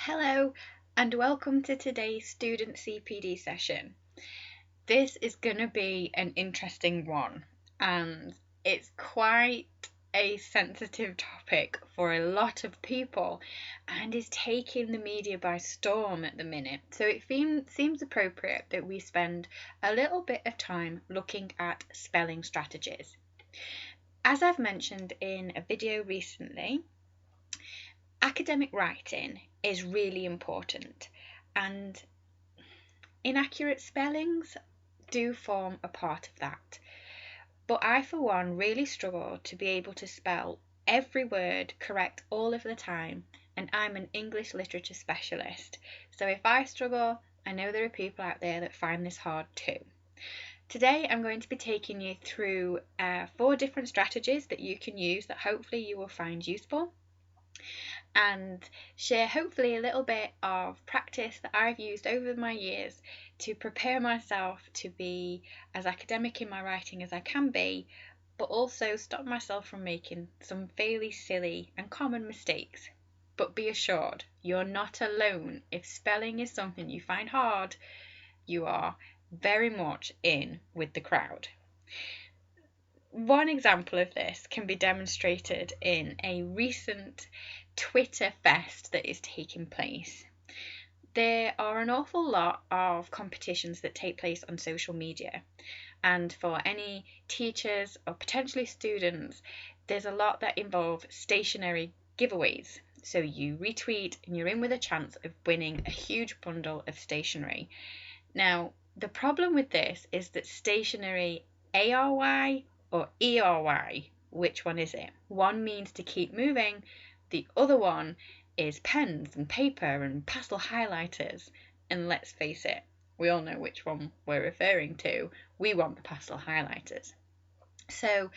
Hello and welcome to today's student CPD session. This is going to be an interesting one and it's quite a sensitive topic for a lot of people and is taking the media by storm at the minute. So it seems appropriate that we spend a little bit of time looking at spelling strategies. As I've mentioned in a video recently, academic writing is really important and inaccurate spellings do form a part of that. But I, for one, really struggle to be able to spell every word correct all of the time, and I'm an English literature specialist. So if I struggle, I know there are people out there that find this hard too. Today I'm going to be taking you through 4 different strategies that you can use that hopefully you will find useful, and share hopefully a little bit of practice that I've used over my years to prepare myself to be as academic in my writing as I can be, but also stop myself from making some fairly silly and common mistakes. But be assured, you're not alone. If spelling is something you find hard, you are very much in with the crowd. One example of this can be demonstrated in a recent Twitter fest that is taking place. There are an awful lot of competitions that take place on social media, and for any teachers or potentially students, there's a lot that involve stationery giveaways. So you retweet and you're in with a chance of winning a huge bundle of stationery. Now, the problem with this is that stationery, ARY or ERY, which one is it? One means to keep moving, the other one is pens and paper and pastel highlighters. And let's face it, we all know which one we're referring to. We want the pastel highlighters. So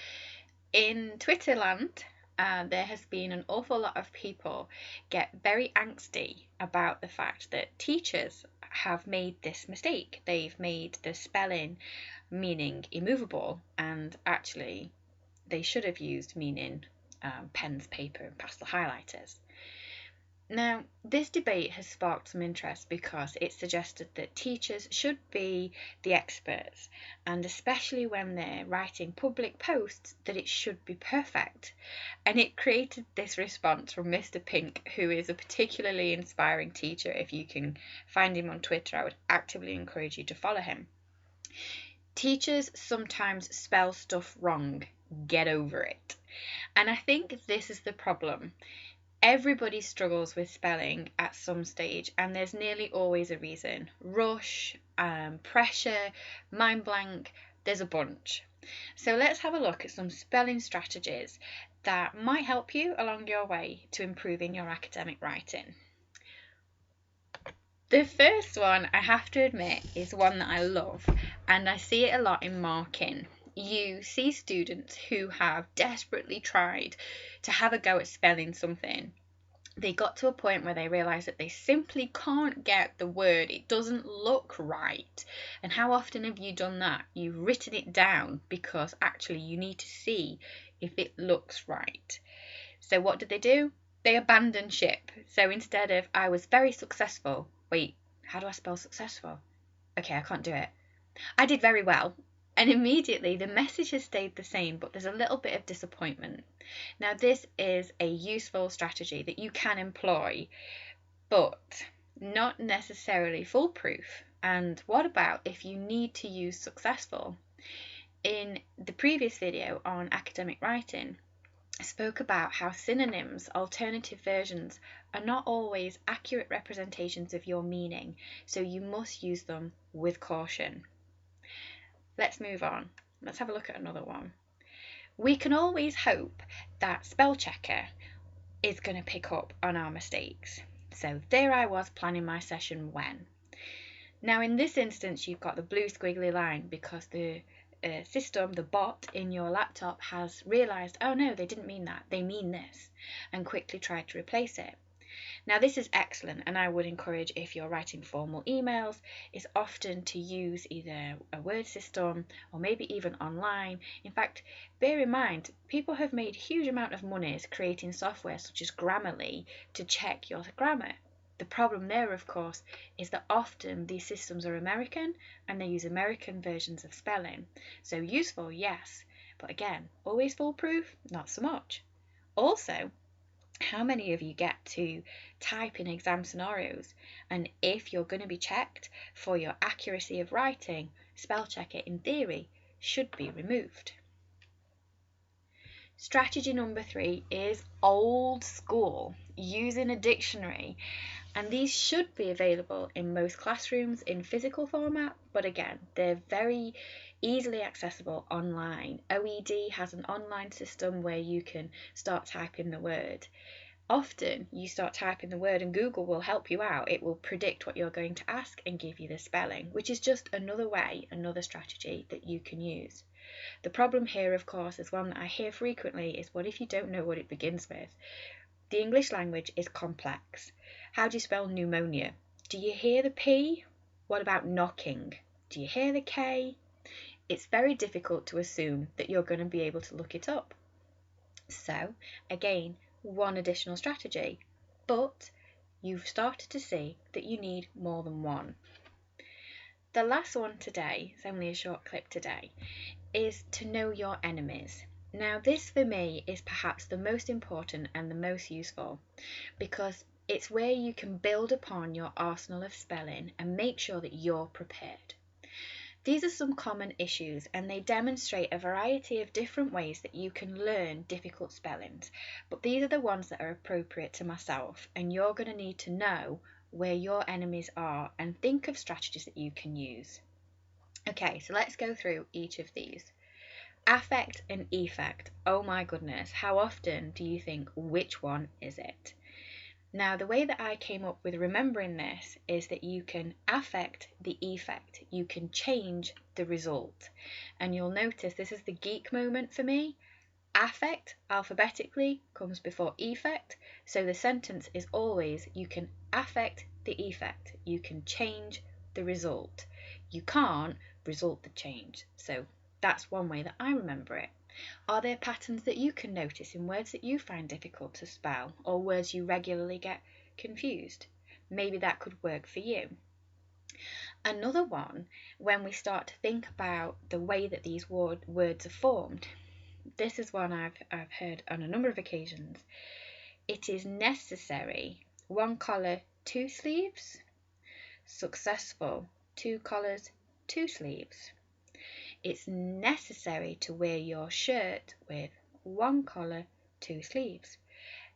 in Twitter land, there has been an awful lot of people get very angsty about the fact that teachers have made this mistake. They've made the spelling meaning immovable, and actually they should have used meaning pens, paper and pastel highlighters. Now, this debate has sparked some interest because it suggested that teachers should be the experts, and especially when they're writing public posts, that it should be perfect. And it created this response from Mr. Pink, who is a particularly inspiring teacher. If you can find him on Twitter, I would actively encourage you to follow him. Teachers sometimes spell stuff wrong. Get over it. And I think this is the problem. Everybody struggles with spelling at some stage, and there's nearly always a reason. Rush, pressure, mind blank, there's a bunch. So let's have a look at some spelling strategies that might help you along your way to improving your academic writing. The first one, I have to admit, is one that I love, and I see it a lot in marking. You see students who have desperately tried to have a go at spelling something. They got to a point where they realised that they simply can't get the word. It doesn't look right. And how often have you done that? You've written it down because actually you need to see if it looks right. So what did they do? They abandoned ship. So instead of, I was very successful. Wait, how do I spell successful? Okay, I can't do it. I did very well. And immediately the message has stayed the same, but there's a little bit of disappointment. Now, this is a useful strategy that you can employ, but not necessarily foolproof. And what about if you need to use successful? In the previous video on academic writing, I spoke about how synonyms, alternative versions, are not always accurate representations of your meaning, so you must use them with caution. Let's move on. Let's have a look at another one. We can always hope that Spellchecker is going to pick up on our mistakes. So there I was planning my session when. Now in this instance you've got the blue squiggly line because the system, the bot in your laptop has realised, oh no, they didn't mean that, they mean this, and quickly tried to replace it. Now this is excellent, and I would encourage, if you're writing formal emails, is often to use either a word system or maybe even online. In fact, bear in mind, people have made huge amount of monies creating software such as Grammarly to check your grammar. The problem there, of course, is that often these systems are American and they use American versions of spelling. So useful, yes, but again, always foolproof? Not so much. Also, how many of you get to type in exam scenarios, and if you're going to be checked for your accuracy of writing, Spellchecker in theory should be removed. Strategy number 3 is old school, using a dictionary, and these should be available in most classrooms in physical format, but again, they're very easily accessible online. OED has an online system where you can start typing the word. Often you start typing the word and Google will help you out. It will predict what you're going to ask and give you the spelling, which is just another way, another strategy that you can use. The problem here, of course, is one that I hear frequently, is what if you don't know what it begins with? The English language is complex. How do you spell pneumonia? Do you hear the P? What about knocking? Do you hear the K? It's very difficult to assume that you're going to be able to look it up. So, again, one additional strategy, but you've started to see that you need more than one. The last one today, it's only a short clip today, is to know your enemies. Now, this for me is perhaps the most important and the most useful, because it's where you can build upon your arsenal of spelling and make sure that you're prepared. These are some common issues, and they demonstrate a variety of different ways that you can learn difficult spellings, but these are the ones that are appropriate to myself, and you're going to need to know where your enemies are and think of strategies that you can use. Okay, so let's go through each of these. Affect and effect. Oh my goodness, how often do you think, which one is it? Now, the way that I came up with remembering this is that you can affect the effect. You can change the result. And you'll notice this is the geek moment for me. Affect alphabetically comes before effect. So the sentence is always, you can affect the effect. You can change the result. You can't result the change. So that's one way that I remember it. Are there patterns that you can notice in words that you find difficult to spell, or words you regularly get confused? Maybe that could work for you. Another one, when we start to think about the way that these words are formed, this is one I've heard on a number of occasions. It is necessary, 1 collar, 2 sleeves. Successful, 2 collars, 2 sleeves. It's necessary to wear your shirt with 1 collar, 2 sleeves.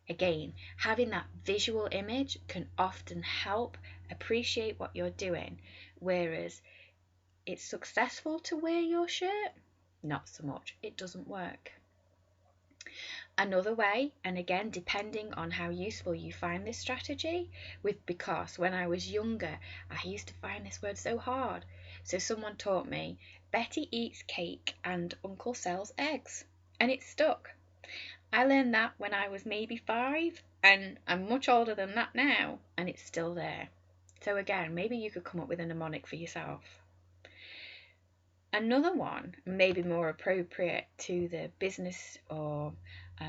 Again, having that visual image can often help appreciate what you're doing, whereas it's successful to wear your shirt, not so much. It doesn't work. Another way, and again, depending on how useful you find this strategy, because when I was younger, I used to find this word so hard. So someone taught me, Betty eats cake and Uncle sells eggs, and it stuck. I learned that when I was maybe 5, and I'm much older than that now, and it's still there. So again, maybe you could come up with a mnemonic for yourself. Another one, maybe more appropriate to the business or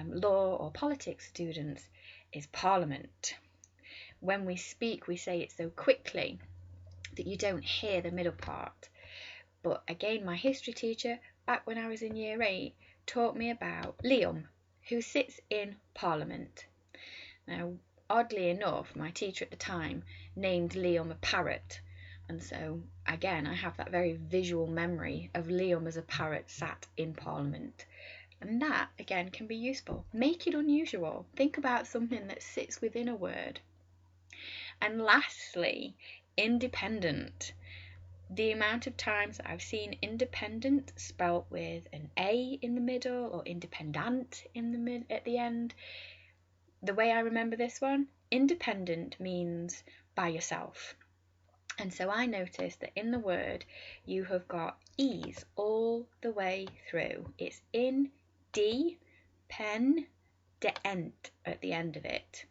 law or politics students, is parliament. When we speak, we say it so quickly that you don't hear the middle part. But again, my history teacher, back when I was in year 8, taught me about Liam, who sits in Parliament. Now, oddly enough, my teacher at the time named Liam a parrot. And so, again, I have that very visual memory of Liam as a parrot sat in Parliament. And that, again, can be useful. Make it unusual. Think about something that sits within a word. And lastly, independent. The amount of times that I've seen independent spelt with an A in the middle or independent at the end. The way I remember this one, independent means by yourself. And so I noticed that in the word you have got E's all the way through. It's in D, pen, de ent at the end of it.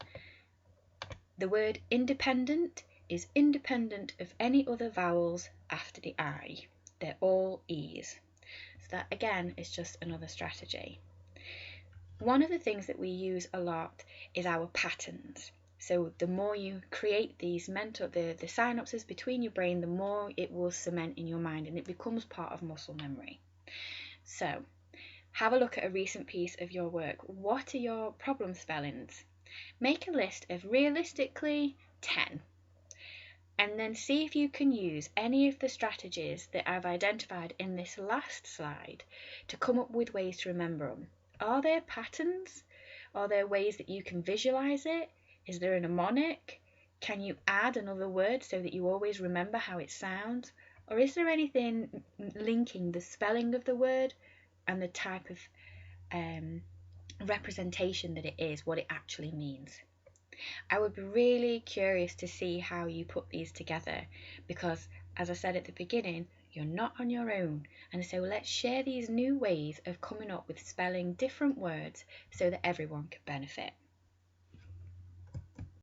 The word independent is independent of any other vowels after the I. They're all E's. So that again is just another strategy. One of the things that we use a lot is our patterns. So the more you create these the synapses between your brain, the more it will cement in your mind and it becomes part of muscle memory. So have a look at a recent piece of your work. What are your problem spellings? Make a list of realistically 10, and then see if you can use any of the strategies that I've identified in this last slide to come up with ways to remember them. Are there patterns? Are there ways that you can visualize it? Is there a mnemonic? Can you add another word so that you always remember how it sounds? Or is there anything linking the spelling of the word and the type of representation that it is, what it actually means? I would be really curious to see how you put these together because, as I said at the beginning, you're not on your own. And so let's share these new ways of coming up with spelling different words so that everyone can benefit.